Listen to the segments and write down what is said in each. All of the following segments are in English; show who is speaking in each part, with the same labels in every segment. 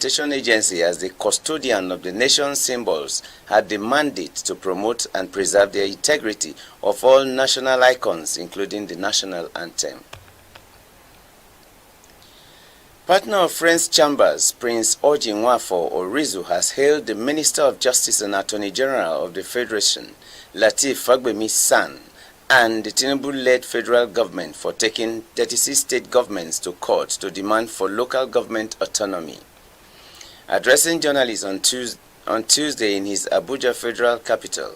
Speaker 1: Documentation Agency, as the custodian of the nation's symbols, had the mandate to promote and preserve the integrity of all national icons, including the national anthem. Partner of Friends Chambers, Prince Orji Nwafor Orizu, has hailed the Minister of Justice and Attorney General of the Federation, Lateef Fagbemi San, and the Tinubu-led federal government for taking 36 state governments to court to demand for local government autonomy. Addressing journalists on Tuesday in his Abuja Federal Capital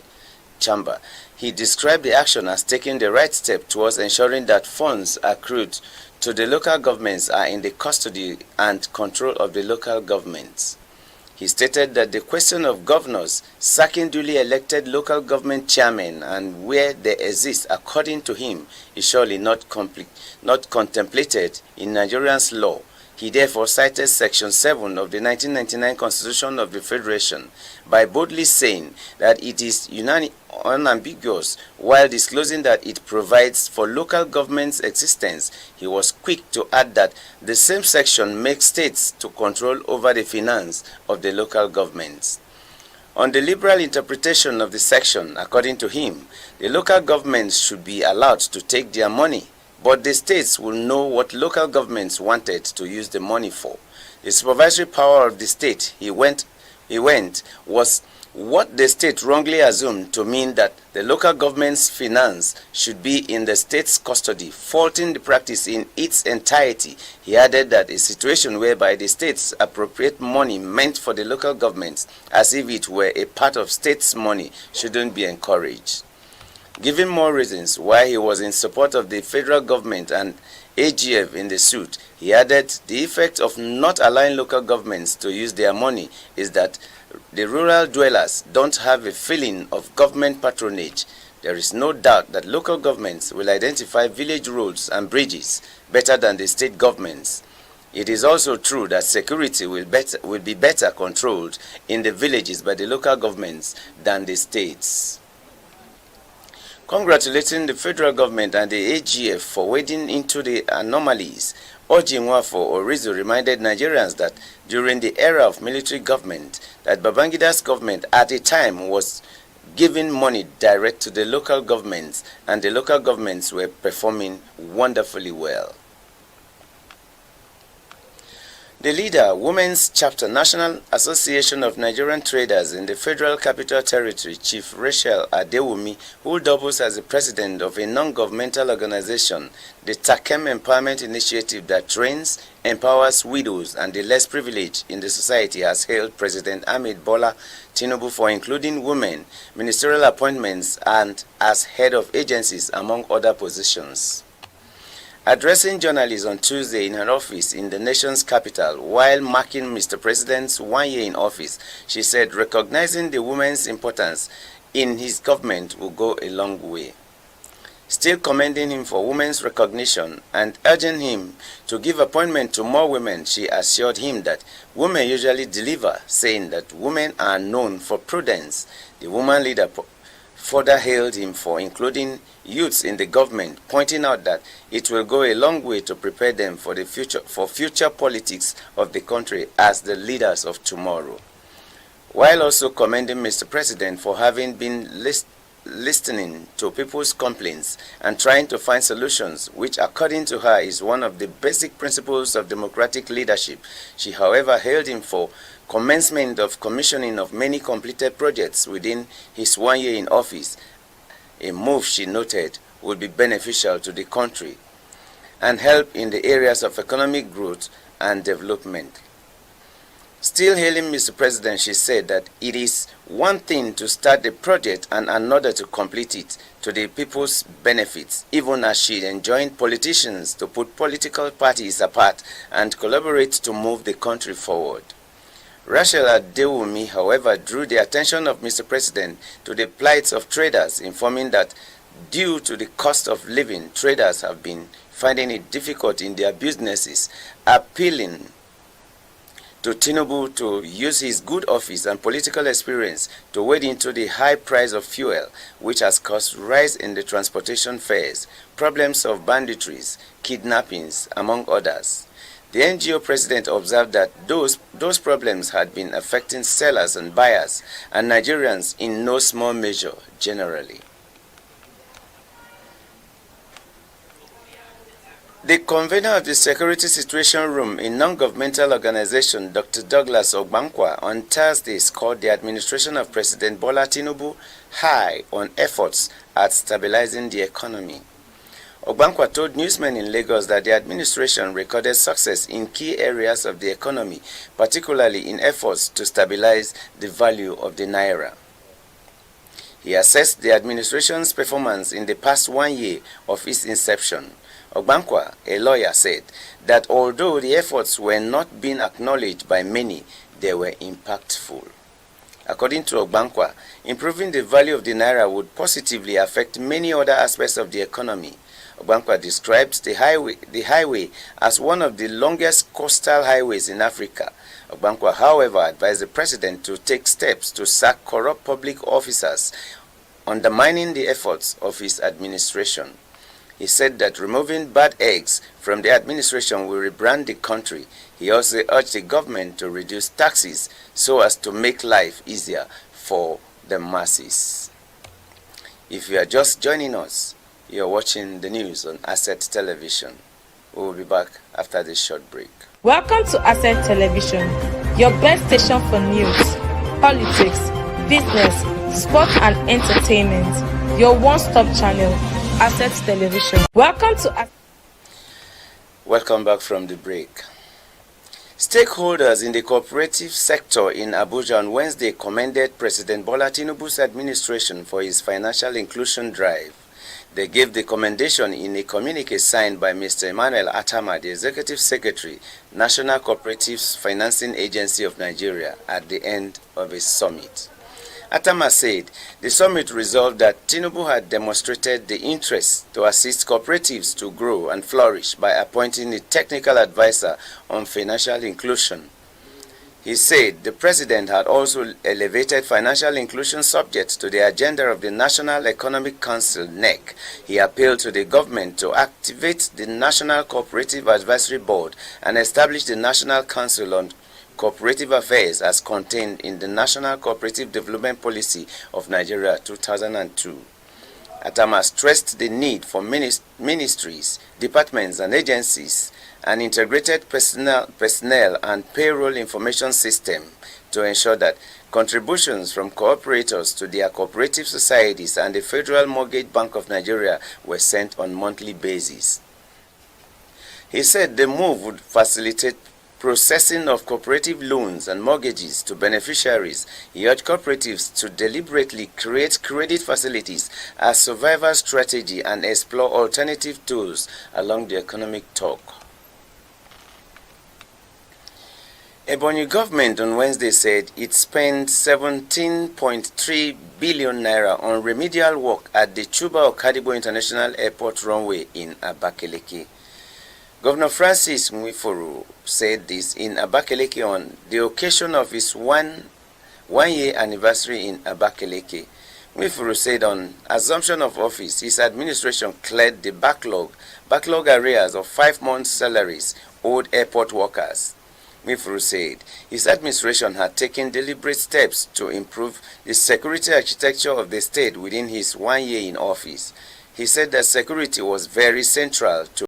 Speaker 1: Chamber, he described the action as taking the right step towards ensuring that funds accrued to the local governments are in the custody and control of the local governments. He stated that the question of governors sacking duly elected local government chairmen and where they exist, according to him, is surely not contemplated in Nigerian's law. He therefore cited Section 7 of the 1999 Constitution of the Federation by boldly saying that it is unambiguous while disclosing that it provides for local government's existence. He was quick to add that the same section makes states to control over the finance of the local governments. On the liberal interpretation of the section, according to him, the local governments should be allowed to take their money, but the states will know what local governments wanted to use the money for. The supervisory power of the state, he went, was what the state wrongly assumed to mean that the local government's finance should be in the state's custody, faulting the practice in its entirety. He added that a situation whereby the states appropriate money meant for the local governments as if it were a part of state's money shouldn't be encouraged. Giving more reasons why he was in support of the federal government and AGF in the suit, he added the effect of not allowing local governments to use their money is that the rural dwellers don't have a feeling of government patronage. There is no doubt that local governments will identify village roads and bridges better than the state governments. It is also true that security will be better controlled in the villages by the local governments than the states. Congratulating the federal government and the AGF for wading into the anomalies, Orji Nwafor Orizu reminded Nigerians that during the era of military government, that Babangida's government at a time was giving money direct to the local governments, and the local governments were performing wonderfully well. The leader, Women's Chapter, National Association of Nigerian Traders in the Federal Capital Territory, Chief Rachel Adewumi, who doubles as the president of a non-governmental organization, the Takem Empowerment Initiative that trains, empowers widows and the less privileged in the society, has hailed President Ahmed Bola Tinubu for including women, ministerial appointments, and as head of agencies, among other positions. Addressing journalists on Tuesday in her office in the nation's capital while marking Mr. President's 1 year in office, she said recognizing the woman's importance in his government will go a long way. Still commending him for women's recognition and urging him to give appointment to more women, she assured him that women usually deliver, saying that women are known for prudence. The woman leader further hailed him for including youths in the government, pointing out that it will go a long way to prepare them for the future politics of the country as the leaders of tomorrow. While also commending Mr. President for having been listening to people's complaints and trying to find solutions, which according to her is one of the basic principles of democratic leadership. She, however, hailed him for commencement of commissioning of many completed projects within his 1 year in office, a move she noted would be beneficial to the country and help in the areas of economic growth and development. Still hailing Mr. President, she said that it is one thing to start a project and another to complete it to the people's benefits, even as she enjoined politicians to put political parties apart and collaborate to move the country forward. Rachel Adewumi, however, drew the attention of Mr. President to the plight of traders, informing that due to the cost of living, traders have been finding it difficult in their businesses, appealing to Tinubu to use his good office and political experience to wade into the high price of fuel, which has caused rise in the transportation fares, problems of banditries, kidnappings, among others. The NGO president observed that those problems had been affecting sellers and buyers and Nigerians in no small measure generally. The convener of the Security Situation Room in non-governmental organization, Dr. Douglas Ogbankwa, on Thursday scored the administration of President Bola Tinubu high on efforts at stabilizing the economy. Ogbankwa told newsmen in Lagos that the administration recorded success in key areas of the economy, particularly in efforts to stabilize the value of the naira. He assessed the administration's performance in the past 1 year of its inception. Ogbankwa, a lawyer, said that although the efforts were not being acknowledged by many, they were impactful. According to Ogbankwa, improving the value of the naira would positively affect many other aspects of the economy. Ogbankwa described the highway as one of the longest coastal highways in Africa. Ogbankwa, however, advised the president to take steps to sack corrupt public officers, undermining the efforts of his administration. He said that removing bad eggs from the administration will rebrand the country. He also urged the government to reduce taxes so as to make life easier for the masses. If you are just joining us, you are watching the news on Asset Television. We will be back after this short break.
Speaker 2: Welcome to Asset Television, your best station for news, politics, business, sport and entertainment. Your one-stop channel, Asset Television.
Speaker 1: Welcome back from the break. Stakeholders in the cooperative sector in Abuja on Wednesday commended President Bola Tinubu's administration for his financial inclusion drive. They gave the commendation in a communique signed by Mr. Emmanuel Atama, the Executive Secretary, National Cooperatives Financing Agency of Nigeria, at the end of a summit. Atama said the summit resolved that Tinubu had demonstrated the interest to assist cooperatives to grow and flourish by appointing a technical advisor on financial inclusion. He said the president had also elevated financial inclusion subjects to the agenda of the National Economic Council, NEC. He appealed to the government to activate the National Cooperative Advisory Board and establish the National Council on Cooperative Affairs as contained in the National Cooperative Development Policy of Nigeria 2002. Atama stressed the need for ministries, departments and agencies, an integrated personnel and payroll information system to ensure that contributions from cooperators to their cooperative societies and the Federal Mortgage Bank of Nigeria were sent on monthly basis. He said the move would facilitate processing of cooperative loans and mortgages to beneficiaries. He urged cooperatives to deliberately create credit facilities as survival strategy and explore alternative tools along the economic talk. Ebonyi government on Wednesday said it spent 17.3 billion naira on remedial work at the Chuba Okadibo International Airport runway in Abakaliki. Governor Francis Mwifuru said this in Abakaliki on the occasion of his one-year anniversary in Abakaliki. Mwifuru said on assumption of office, his administration cleared the backlog arrears of 5 months' salaries owed airport workers. Mwifuru said his administration had taken deliberate steps to improve the security architecture of the state within his 1 year in office. He said that security was very central to